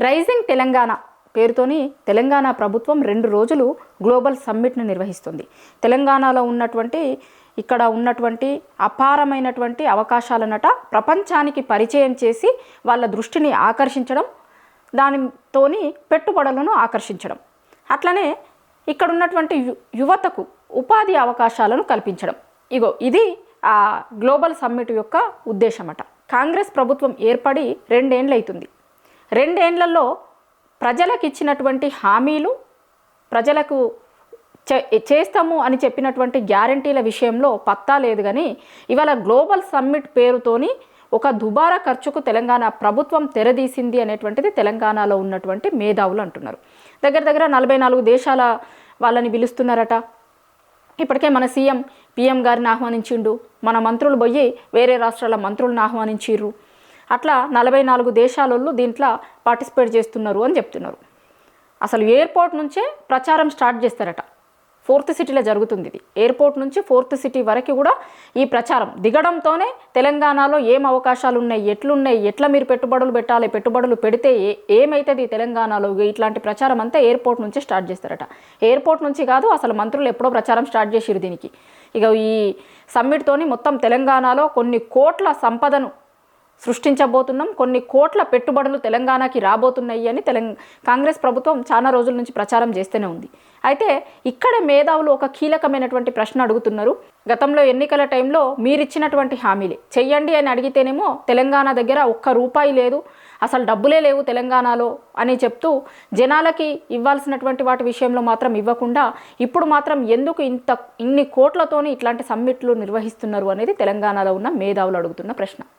Rising Telangana పేరుతోని తెలంగాణ ప్రభుత్వం 2 రోజులు గ్లోబల్ సమ్మిట్ను నిర్వహిస్తుంది. తెలంగాణలో ఇక్కడ ఉన్నటువంటి అపారమైనటువంటి అవకాశాలనట ప్రపంచానికి పరిచయం చేసి వాళ్ళ దృష్టిని ఆకర్షించడం, దానితోని పెట్టుబడులను ఆకర్షించడం, అట్లనే ఇక్కడ ఉన్నటువంటి యువతకు ఉపాధి అవకాశాలను కల్పించడం. ఇది ఆ గ్లోబల్ సమ్మిట్ యొక్క ఉద్దేశమట. కాంగ్రెస్ ప్రభుత్వం ఏర్పడి 2 ఏళ్ళు అవుతుంది. 2 ఏళ్లలో ప్రజలకు ఇచ్చినటువంటి హామీలు, ప్రజలకు చేస్తాము అని చెప్పినటువంటి గ్యారంటీల విషయంలో పత్తా లేదు. కానీ ఇవాళ గ్లోబల్ సమ్మిట్ పేరుతోని ఒక దుబారా ఖర్చుకు తెలంగాణ ప్రభుత్వం తెరదీసింది అనేటువంటిది తెలంగాణలో ఉన్నటువంటి మేధావులు అంటున్నారు. దగ్గర 44 దేశాల వాళ్ళని పిలుస్తున్నారట. ఇప్పటికే మన పిఎం గారిని ఆహ్వానించిండు, మన మంత్రులు పోయి వేరే రాష్ట్రాల మంత్రులను ఆహ్వానించిర్రు. అట్లా 44 దేశాలలో దీంట్లో పార్టిసిపేట్ చేస్తున్నారు అని చెప్తున్నారు. అసలు ఎయిర్పోర్ట్ నుంచే ప్రచారం స్టార్ట్ చేస్తారట. 4th సిటీలో జరుగుతుంది ఇది. ఎయిర్పోర్ట్ నుంచి 4th సిటీ వరకు కూడా ఈ ప్రచారం దిగడంతోనే తెలంగాణలో ఏం అవకాశాలు ఉన్నాయి, ఎట్లున్నాయి, ఎట్లా మీరు పెట్టుబడులు పెట్టాలి, పెట్టుబడులు పెడితే ఏమవుతుంది తెలంగాణలో, ఇట్లాంటి ప్రచారం అంతా ఎయిర్పోర్ట్ నుంచి స్టార్ట్ చేస్తారట. ఎయిర్పోర్ట్ నుంచి కాదు, అసలు మంత్రులు ఎప్పుడో ప్రచారం స్టార్ట్ చేసిరు దీనికి. ఈ సమ్మిట్తోని మొత్తం తెలంగాణలో కొన్ని కోట్ల సంపదను సృష్టించబోతున్నాం, కొన్ని కోట్ల పెట్టుబడులు తెలంగాణకి రాబోతున్నాయి అని కాంగ్రెస్ ప్రభుత్వం చాలా రోజుల నుంచి ప్రచారం చేస్తూనే ఉంది. అయితే ఇక్కడ మేధావులు ఒక కీలకమైనటువంటి ప్రశ్న అడుగుతున్నారు. గతంలో ఎన్నికల టైంలో మీరిచ్చినటువంటి హామీలే చెయ్యండి అని అడిగితేనేమో తెలంగాణ దగ్గర ₹1 లేదు, అసలు డబ్బులే లేవు తెలంగాణలో అని చెప్తూ జనాలకి ఇవ్వాల్సినటువంటి వాటి విషయంలో మాత్రం ఇవ్వకుండా ఇప్పుడు మాత్రం ఎందుకు ఇన్ని కోట్లతోని ఇట్లాంటి సమ్మిట్లు నిర్వహిస్తున్నారు అనేది తెలంగాణలో ఉన్న మేధావులు అడుగుతున్న ప్రశ్న.